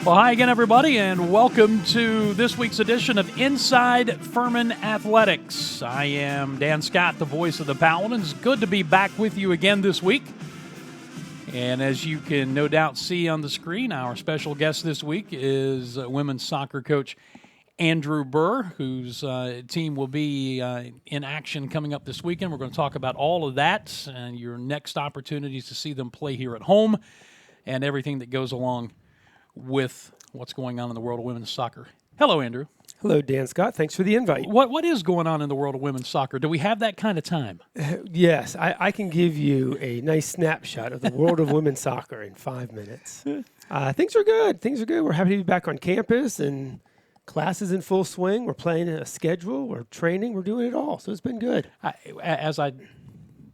Well, hi again, everybody, and welcome to this week's edition of Inside Furman Athletics. I am Dan Scott, the voice of the Paladins. Good to be back with you again this week. And as you can no doubt see on the screen, our special guest this week is women's soccer coach Andrew Burr, whose team will be in action coming up this weekend. We're going to talk about all of that and your next opportunities to see them play here at home and everything that goes along with what's going on in the world of women's soccer. Hello, Andrew. Hello, Dan Scott. Thanks for the invite. What is going on in the world of women's soccer? Do we have that kind of time? Yes, I can give you a nice snapshot of the world of women's soccer in 5 minutes. Things are good. We're happy to be back on campus and classes in full swing. We're playing a schedule. We're training. We're doing it all. So it's been good. As I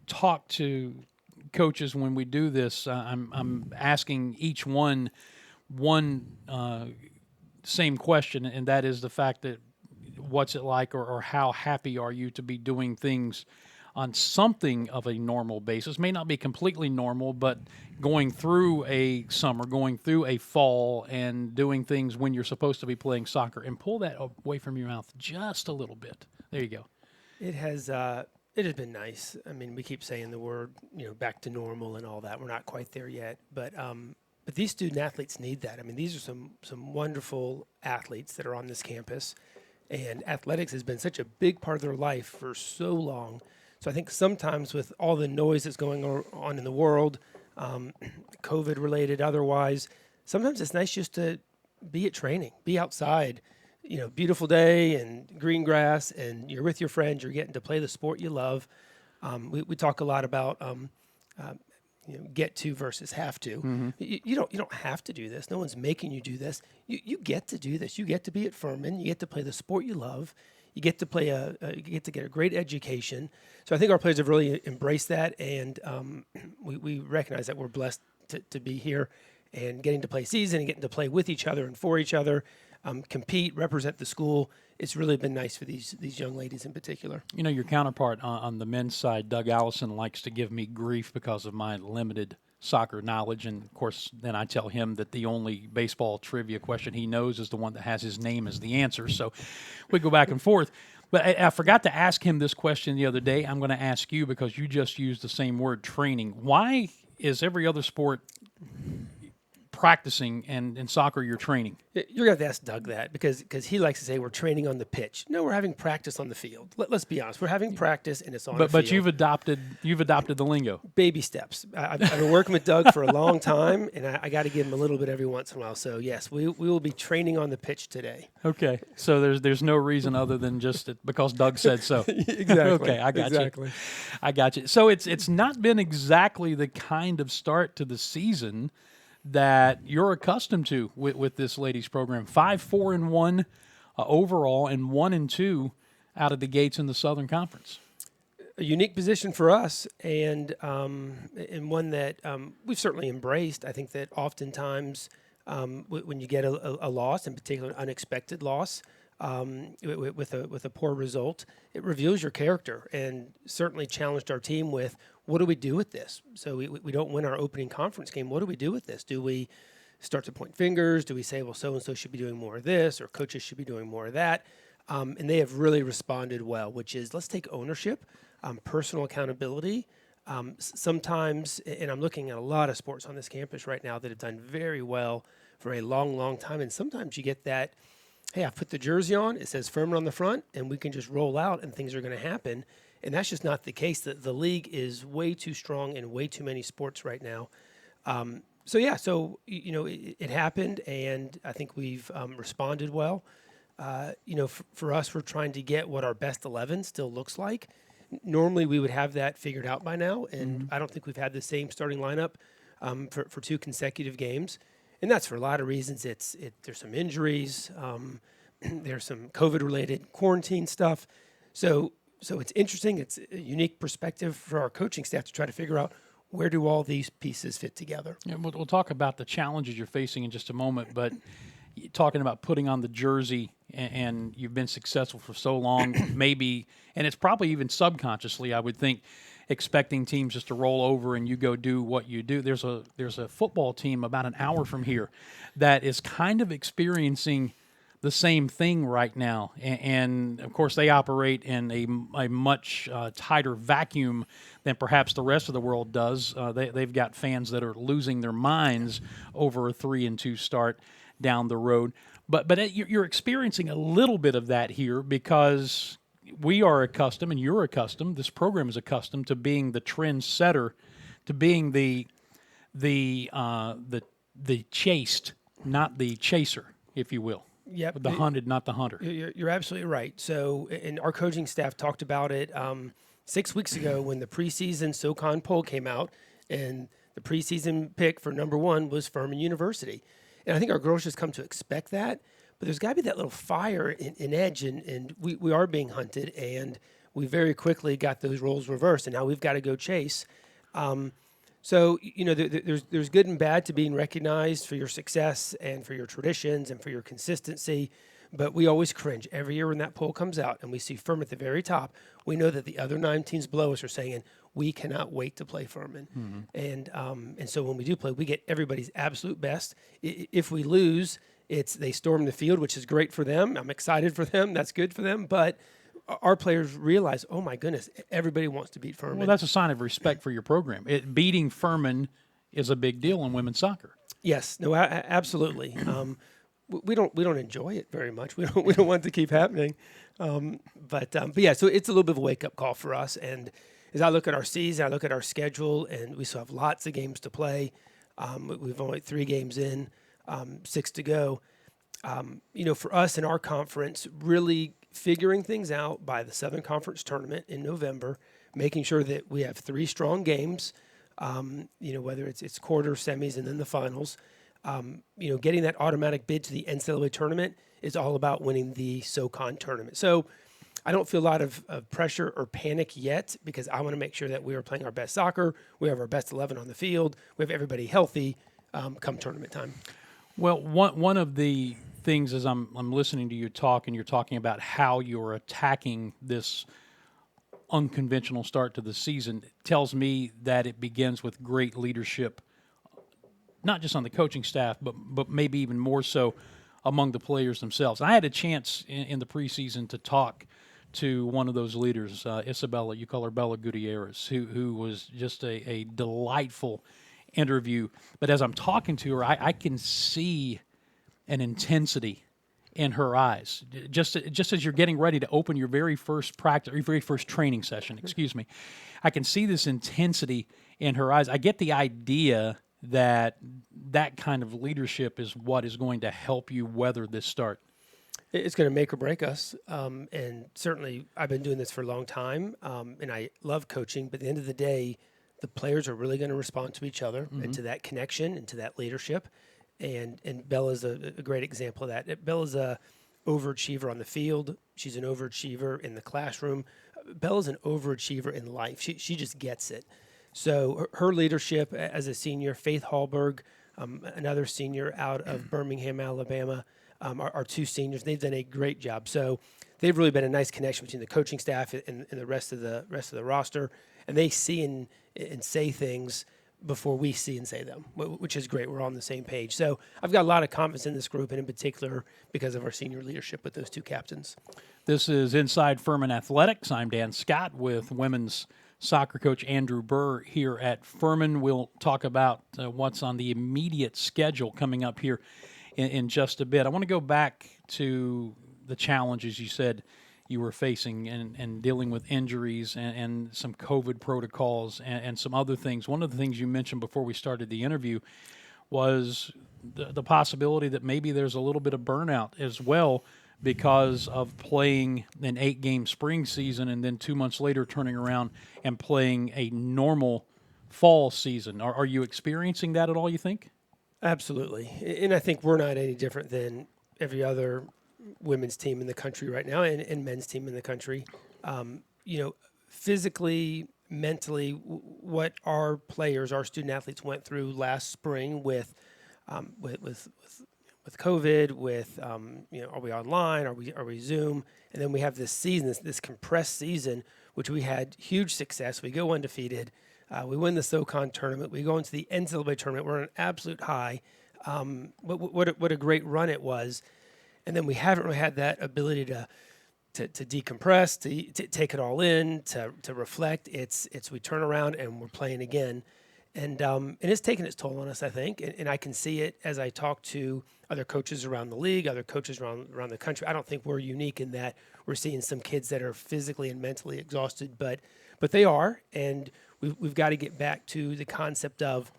talk to coaches when we do this, I'm asking each one same question, and that is the fact that what's it like or how happy are you to be doing things on something of a normal basis? May not be completely normal, but going through a summer, going through a fall, and doing things when you're supposed to be playing soccer. And pull that away from your mouth just a little bit. There you go. It has been nice. I mean, we keep saying the word, back to normal and all that. We're not quite there yet, but these student athletes need that. I mean, these are some wonderful athletes that are on this campus, and athletics has been such a big part of their life for so long. So I think sometimes with all the noise that's going on in the world, COVID-related, otherwise, sometimes it's nice just to be at training, be outside, beautiful day and green grass, and you're with your friends, you're getting to play the sport you love. We talk a lot about get to versus have to. Mm-hmm. You don't have to do this. No one's making you do this. You get to do this. You get to be at Furman. You get to play the sport you love. You get to play you get to get a great education. So I think our players have really embraced that, and we recognize that we're blessed to be here and getting to play season and getting to play with each other and for each other, compete, represent the school. It's really been nice for these young ladies in particular. Your counterpart on the men's side, Doug Allison, likes to give me grief because of my limited soccer knowledge. And, of course, then I tell him that the only baseball trivia question he knows is the one that has his name as the answer. So we go back and forth. But I forgot to ask him this question the other day. I'm going to ask you because you just used the same word, training. Why is every other sport practicing and in soccer you're training? You're going to have to ask Doug that because he likes to say we're training on the pitch. No, we're having practice on the field. Let's be honest. We're having practice and it's on the field. But you've adopted the lingo. Baby steps. I've been working with Doug for a long time, and I got to give him a little bit every once in a while. So, yes, we will be training on the pitch today. Okay. So there's no reason other than just because Doug said so. Exactly. Okay, I got you. So it's not been exactly the kind of start to the season that you're accustomed to with this ladies program. 5-4-1 overall and 1-2 out of the gates in the Southern Conference. A unique position for us, and one that we've certainly embraced. I think that oftentimes when you get a loss, in particular an unexpected loss, with a poor result, it reveals your character, and certainly challenged our team with, what do we do with this? So we don't win our opening conference game. What do we do with this? Do we start to point fingers? Do we say, well, so-and-so should be doing more of this, or coaches should be doing more of that? And they have really responded well, which is, let's take ownership, personal accountability. Sometimes, and I'm looking at a lot of sports on this campus right now that have done very well for a long, long time, and sometimes you get that, hey, I've put the jersey on, it says Furman on the front, and we can just roll out and things are going to happen. And that's just not the case. The league is way too strong in way too many sports right now. It happened, and I think we've responded well. For us, we're trying to get what our best 11 still looks like. Normally, we would have that figured out by now, and I don't think we've had the same starting lineup for 2 consecutive games. And that's for a lot of reasons. There's some injuries, there's some COVID-related quarantine stuff. So it's interesting. It's a unique perspective for our coaching staff to try to figure out, where do all these pieces fit together. Yeah, we'll talk about the challenges you're facing in just a moment, but talking about putting on the jersey and you've been successful for so long, maybe, and it's probably even subconsciously, I would think, expecting teams just to roll over and you go do what you do. There's a football team about an hour from here that is kind of experiencing the same thing right now, and of course they operate in a much tighter vacuum than perhaps the rest of the world does. They've got fans that are losing their minds over a 3-2 start down the road, but you're experiencing a little bit of that here because we are accustomed, and you're accustomed, this program is accustomed to being the trend setter, to being the chased, not the chaser, if you will. Yep. The hunted, not the hunter. You're absolutely right. So, and our coaching staff talked about it 6 weeks ago when the preseason SoCon poll came out, and the preseason pick for number 1 was Furman University. And I think our girls just come to expect that. But there's got to be that little fire in edge, and we are being hunted, and we very quickly got those roles reversed, and now we've got to go chase. So, there's good and bad to being recognized for your success and for your traditions and for your consistency, but we always cringe. Every year when that poll comes out and we see Furman at the very top, we know that the other 9 teams below us are saying, we cannot wait to play Furman. Mm-hmm. And so when we do play, we get everybody's absolute best. If we lose, they storm the field, which is great for them. I'm excited for them. That's good for them. But our players realize, oh my goodness, everybody wants to beat Furman. Well, that's a sign of respect for your program. Beating Furman is a big deal in women's soccer. Yes, no, absolutely. We don't enjoy it very much. We don't want it to keep happening. But yeah, so it's a little bit of a wake up call for us. And as I look at our season, I look at our schedule, and we still have lots of games to play. We've only 3 games in. 6 to go. For us in our conference, really figuring things out by the Southern Conference tournament in November, making sure that we have 3 strong games, whether it's quarter, semis, and then the finals. Getting that automatic bid to the NCAA tournament is all about winning the SoCon tournament. So I don't feel a lot of pressure or panic yet because I want to make sure that we are playing our best soccer, we have our best 11 on the field, we have everybody healthy come tournament time. Well, one of the things as I'm listening to you talk, and you're talking about how you're attacking this unconventional start to the season, tells me that it begins with great leadership, not just on the coaching staff, but maybe even more so among the players themselves. I had a chance in the preseason to talk to one of those leaders, Isabella, you call her Bella Gutierrez, who was just a delightful interview. But as I'm talking to her, I can see an intensity in her eyes. Just as you're getting ready to open your very first practice, or your very first training session, I can see this intensity in her eyes. I get the idea that kind of leadership is what is going to help you weather this start. It's going to make or break us. And certainly I've been doing this for a long time, and I love coaching, but at the end of the day, the players are really going to respond to each other and to that connection and to that leadership. And Bella's a great example of that. Bella's a overachiever on the field. She's an overachiever in the classroom. Bella's an overachiever in life. She just gets it. So her leadership as a senior, Faith Hallberg, another senior out of Birmingham, Alabama, our 2 seniors, they've done a great job. So they've really been a nice connection between the coaching staff and the rest of the roster. And they see and say things before we see and say them, which is great. We're all on the same page. So I've got a lot of confidence in this group, and in particular because of our senior leadership with those 2 captains. This is Inside Furman Athletics. I'm Dan Scott with women's soccer coach Andrew Burr here at Furman. We'll talk about what's on the immediate schedule coming up here in just a bit. I want to go back to the challenges you said you were facing and dealing with injuries and some COVID protocols and some other things. One of the things you mentioned before we started the interview was the possibility that maybe there's a little bit of burnout as well because of playing an 8-game spring season and then 2 months later turning around and playing a normal fall season. Are you experiencing that at all, you think? Absolutely. And I think we're not any different than every other women's team in the country right now and men's team in the country. Physically, mentally, what our players, our student athletes went through last spring with COVID, are we online? Are we Zoom? And then we have this season, this compressed season which we had huge success. We go undefeated. We win the SoCon tournament. We go into the NCAA tournament. We're on an absolute high. What a great run it was. And then we haven't really had that ability to decompress, to take it all in, to reflect. It's we turn around and we're playing again. And it's taken its toll on us, I think. And I can see it as I talk to other coaches around the league, other coaches around the country. I don't think we're unique in that we're seeing some kids that are physically and mentally exhausted, but they are. And we've got to get back to the concept of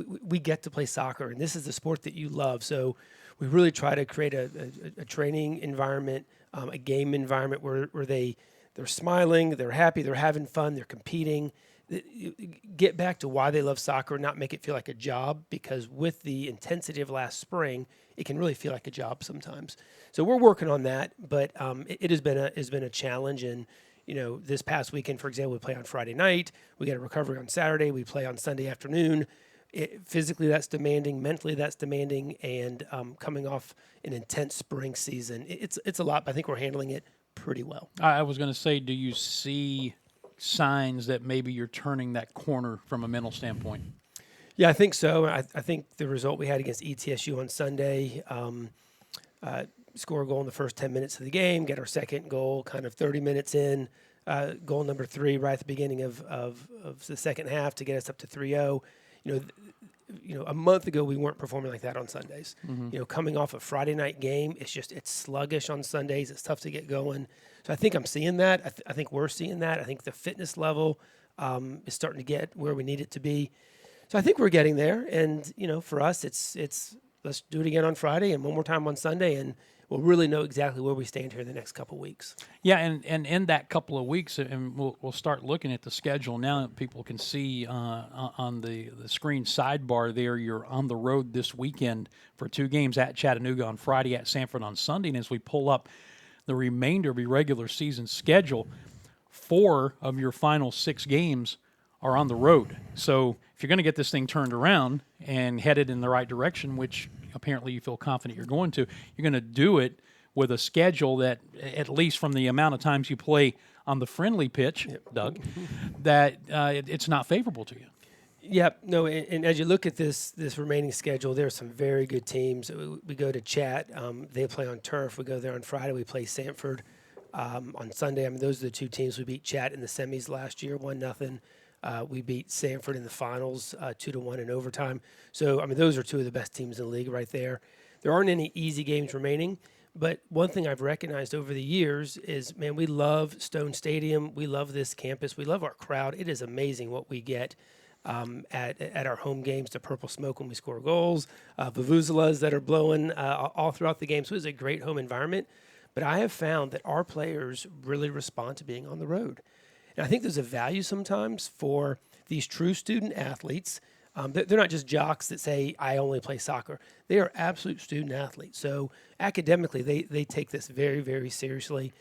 we get to play soccer, and this is the sport that you love. So we really try to create a training environment, a game environment where they're smiling, they're happy, they're having fun, they're competing. Get back to why they love soccer, not make it feel like a job, because with the intensity of last spring, it can really feel like a job sometimes. So we're working on that, but it has been a challenge. And this past weekend, for example, we play on Friday night. We get a recovery on Saturday. We play on Sunday afternoon. Physically, that's demanding. Mentally, that's demanding. And coming off an intense spring season, it's a lot. But I think we're handling it pretty well. I was going to say, do you see signs that maybe you're turning that corner from a mental standpoint? Yeah, I think so. I think the result we had against ETSU on Sunday, score a goal in the first 10 minutes of the game, get our second goal kind of 30 minutes in, goal number 3 right at the beginning of the second half to get us up to 3-0. A month ago we weren't performing like that on Sundays. Mm-hmm. Coming off a Friday night game, it's sluggish on Sundays. It's tough to get going. So I think I'm seeing that. I think we're seeing that. I think the fitness level is starting to get where we need it to be. So I think we're getting there. And for us, it's let's do it again on Friday and one more time on Sunday, and we'll really know exactly where we stand here in the next couple of weeks. Yeah, and in that couple of weeks, and we'll start looking at the schedule now. People can see on the screen sidebar there, you're on the road this weekend for 2 games at Chattanooga on Friday, at Sanford on Sunday. And as we pull up the remainder of your regular season schedule, 4 of your final 6 games are on the road. So if you're going to get this thing turned around and headed in the right direction, which apparently you feel confident you're going to, you're going to do it with a schedule that, at least from the amount of times you play on the friendly pitch, Doug, that it's not favorable to you. Yep. No, and as you look at this remaining schedule, there are some very good teams. We go to Chat. They play on turf. We go there on Friday. We play Sanford on Sunday. I mean, those are the 2 teams. We beat Chat in the semis last year, 1-0. We beat Sanford in the finals 2-1 in overtime. So, I mean, those are 2 of the best teams in the league right there. There aren't any easy games remaining. But one thing I've recognized over the years is, man, we love Stone Stadium. We love this campus. We love our crowd. It is amazing what we get at our home games, the purple smoke when we score goals, vuvuzelas that are blowing all throughout the game. So it's a great home environment. But I have found that our players really respond to being on the road. And I think there's a value sometimes for these true student athletes. They're not just jocks that say, I only play soccer. They are absolute student athletes. So academically, they take this very, very seriously.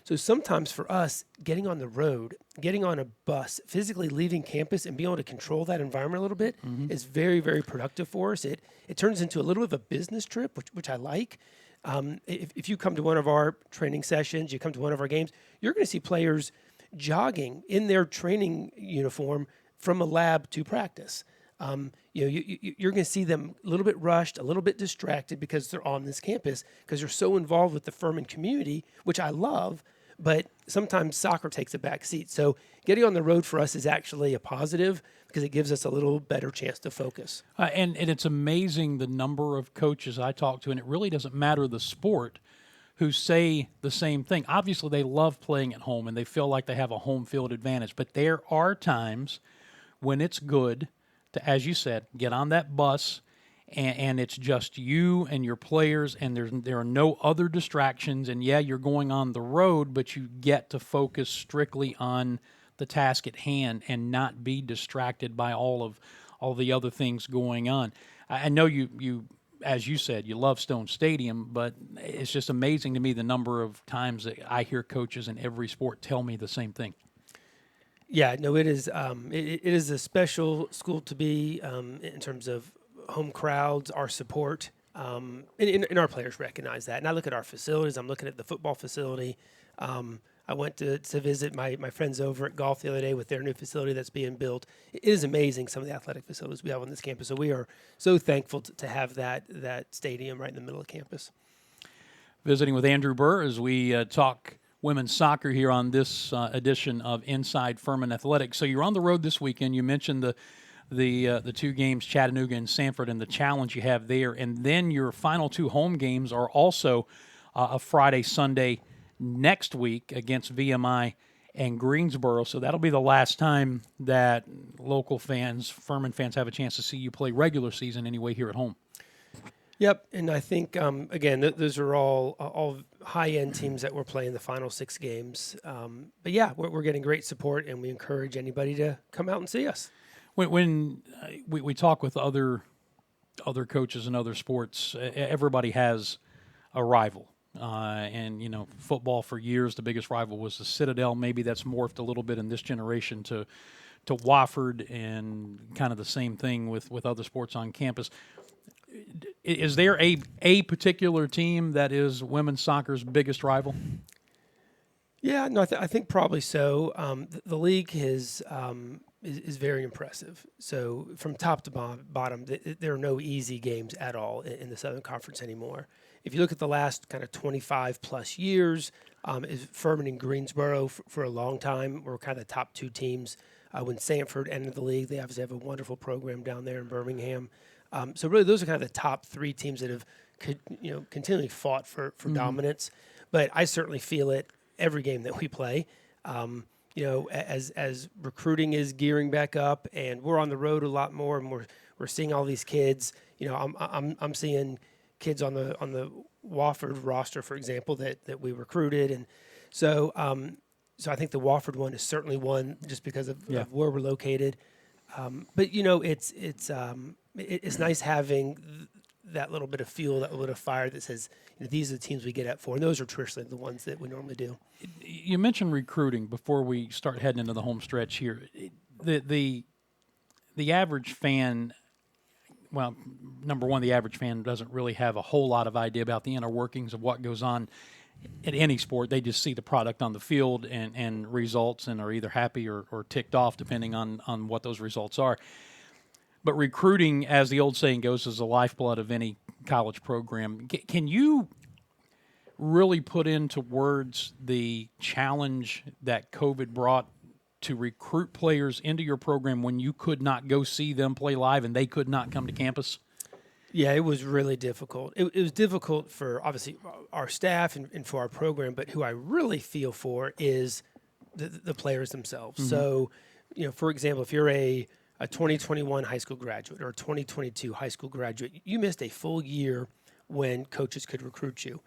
So sometimes for us, getting on the road, getting on a bus, physically leaving campus and being able to control that environment a little bit is very, very productive for us. It turns into a little bit of a business trip, which I like. If you come to one of our training sessions, you come to one of our games, you're going to see players jogging in their training uniform from a lab to practice. You're going to see them a little bit rushed, a little bit distracted because they're on this campus, because they're so involved with the Furman community, which I love, but sometimes soccer takes a back seat. So getting on the road for us is actually a positive because it gives us a little better chance to focus. And it's amazing the number of coaches I talk to, and it really doesn't matter the sport, who say the same thing. Obviously, they love playing at home, and they feel like they have a home field advantage. But there are times when it's good to, as you said, get on that bus, and it's just you and your players, and there are no other distractions. And, yeah, you're going on the road, but you get to focus strictly on the task at hand and not be distracted by all the other things going on. I know you as you said, you love Stone Stadium, but it's just amazing to me the number of times that I hear coaches in every sport tell me the same thing. Yeah, no, it is. It is a special school to be in terms of home crowds, our support, and our players recognize that. And I look at our facilities. I'm looking at the football facility. I went to visit my friends over at golf the other day with their new facility that's being built. It is amazing, some of the athletic facilities we have on this campus. So we are so thankful to have that stadium right in the middle of campus. Visiting with Andrew Burr as we talk women's soccer here on this edition of Inside Furman Athletics. So you're on the road this weekend. You mentioned the two games, Chattanooga and Sanford, and the challenge you have there. And then your final two home games are also a Friday, Sunday next week against VMI and Greensboro. So that'll be the last time that local fans, Furman fans, have a chance to see you play regular season anyway here at home. Yep, and I think, again, those are all high-end teams that we're playing the final 6 games. But, yeah, we're getting great support, and we encourage anybody to come out and see us. When we talk with other coaches in other sports, everybody has a rival. And, football for years, the biggest rival was the Citadel. Maybe that's morphed a little bit in this generation to Wofford, and kind of the same thing with other sports on campus. Is there a particular team that is women's soccer's biggest rival? Yeah, no, I think probably so. The league is very impressive. So from top to bottom, there are no easy games at all in the Southern Conference anymore. If you look at the last kind of 25 plus years, Furman and Greensboro for a long time were kind of the top 2 teams. When Sanford entered the league, they obviously have a wonderful program down there in Birmingham. So really, those are kind of the top 3 teams that have, continually fought for dominance. But I certainly feel it every game that we play. As recruiting is gearing back up, and we're on the road a lot more, and we're seeing all these kids. I'm seeing kids on the Wofford roster, for example, that we recruited, and so I think the Wofford one is certainly one just because of where we're located. But it's nice having that little bit of fuel, that little bit of fire that says, these are the teams we get at for, and those are traditionally the ones that we normally do. You mentioned recruiting before we start heading into the home stretch here. The average fan, well, number one, the average fan doesn't really have a whole lot of idea about the inner workings of what goes on at any sport. They just see the product on the field and results, and are either happy or ticked off depending on what those results are. But recruiting, as the old saying goes, is the lifeblood of any college program. Can you really put into words the challenge that COVID brought to recruit players into your program when you could not go see them play live and they could not come to campus? Yeah, it was really difficult. It was difficult for, obviously, our staff and for our program, but who I really feel for is the players themselves. Mm-hmm. So, for example, if you're a 2021 high school graduate or a 2022 high school graduate, you missed a full year when coaches could recruit you.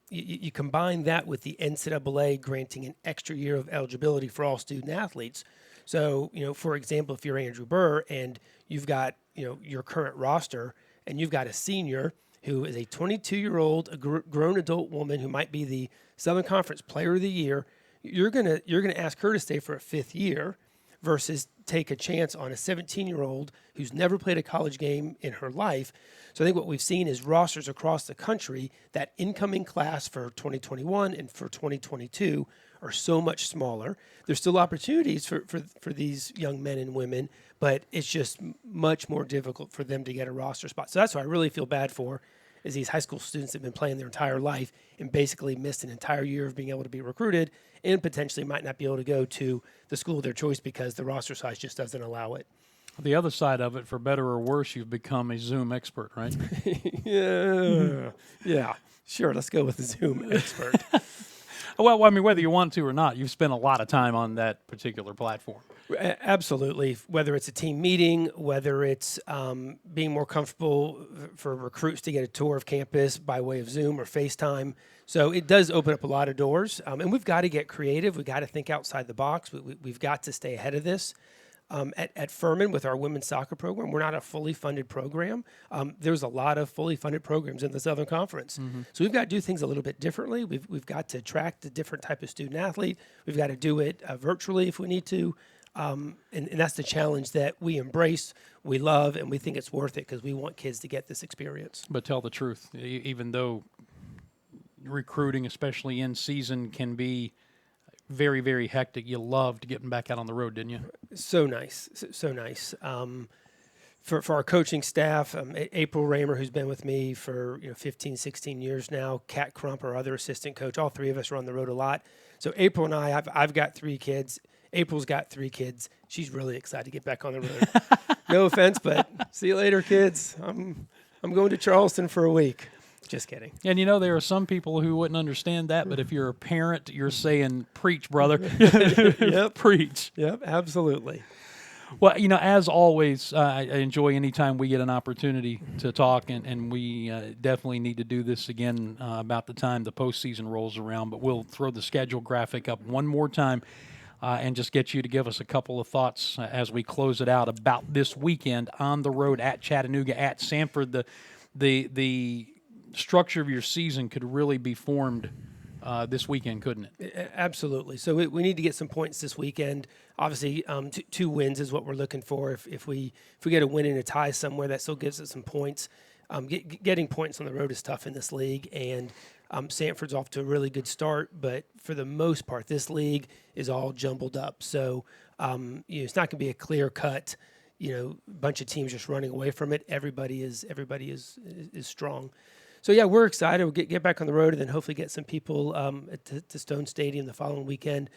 You combine that with the NCAA granting an extra year of eligibility for all student athletes. So, for example, if you're Andrew Burr and you've got, your current roster, and you've got a senior who is a 22-year-old, a grown adult woman who might be the Southern Conference Player of the Year, you're gonna ask her to stay for a 5th year versus take a chance on a 17-year-old who's never played a college game in her life. So I think what we've seen is rosters across the country, that incoming class for 2021 and for 2022 are so much smaller. There's still opportunities for these young men and women, but it's just much more difficult for them to get a roster spot. So that's what I really feel bad for, is these high school students that have been playing their entire life and basically missed an entire year of being able to be recruited and potentially might not be able to go to the school of their choice because the roster size just doesn't allow it. The other side of it, for better or worse, you've become a Zoom expert, right? Yeah, sure. Let's go with the Zoom expert. Well, I mean, whether you want to or not, you've spent a lot of time on that particular platform. Absolutely. Whether it's a team meeting, whether it's being more comfortable for recruits to get a tour of campus by way of Zoom or FaceTime. So it does open up a lot of doors. And we've got to get creative. We've got to think outside the box. We've got to stay ahead of this. At Furman, with our women's soccer program, we're not a fully funded program. There's a lot of fully funded programs in the Southern Conference. Mm-hmm. So we've got to do things a little bit differently. We've got to attract a different type of student athlete. We've got to do it virtually if we need to. And that's the challenge that we embrace, we love, and we think it's worth it because we want kids to get this experience. But tell the truth, even though recruiting, especially in season, can be very, very hectic. You loved getting back out on the road, didn't you? So nice, so nice. For our coaching staff, April Raymer, who's been with me for 15, 16 years now, Kat Crump, our other assistant coach, all three of us are on the road a lot. So April and I've got 3 kids. April's got 3 kids. She's really excited to get back on the road. No offense, but see you later, kids. I'm going to Charleston for a week. Just kidding. And there are some people who wouldn't understand that, but if you're a parent, you're saying, preach, brother. Yep. Preach. Yep, absolutely. Well, as always, I enjoy any time we get an opportunity to talk, and we definitely need to do this again about the time the postseason rolls around. But we'll throw the schedule graphic up one more time and just get you to give us a couple of thoughts as we close it out about this weekend on the road at Chattanooga, at Sanford. The structure of your season could really be formed this weekend, couldn't it? Absolutely. So we need to get some points this weekend. Obviously, 2 wins is what we're looking for. If we get a win and a tie somewhere, that still gives us some points. Getting points on the road is tough in this league, and Sanford's off to a really good start. But for the most part, this league is all jumbled up. So it's not going to be a clear cut. Bunch of teams just running away from it. Everybody is strong. So, yeah, we're excited. We'll get back on the road and then hopefully get some people to Stone Stadium the following weekend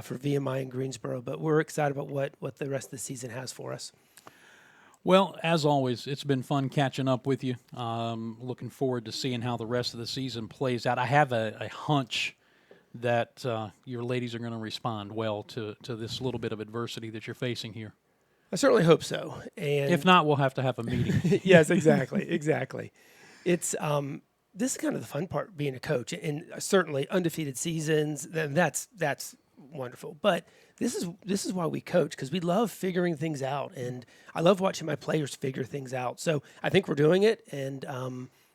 for VMI in Greensboro. But we're excited about what the rest of the season has for us. Well, as always, it's been fun catching up with you. Looking forward to seeing how the rest of the season plays out. I have a hunch that your ladies are going to respond well to this little bit of adversity that you're facing here. I certainly hope so. And if not, we'll have to have a meeting. Yes, exactly. It's this is kind of the fun part being a coach, and certainly undefeated seasons. Then that's wonderful. But this is why we coach, because we love figuring things out, and I love watching my players figure things out. So I think we're doing it, and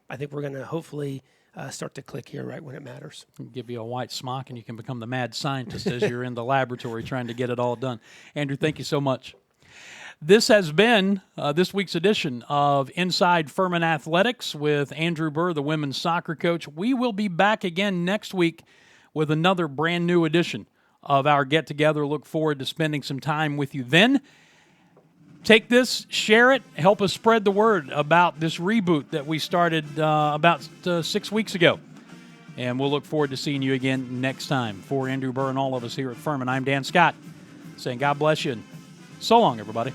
I think we're going to hopefully start to click here right when it matters. Give you a white smock, and you can become the mad scientist as you're in the laboratory trying to get it all done. Andrew, thank you so much. This has been this week's edition of Inside Furman Athletics with Andrew Burr, the women's soccer coach. We will be back again next week with another brand new edition of our get-together. Look forward to spending some time with you then. Take this, share it, help us spread the word about this reboot that we started about 6 weeks ago. And we'll look forward to seeing you again next time. For Andrew Burr and all of us here at Furman, I'm Dan Scott, saying God bless you and so long, everybody.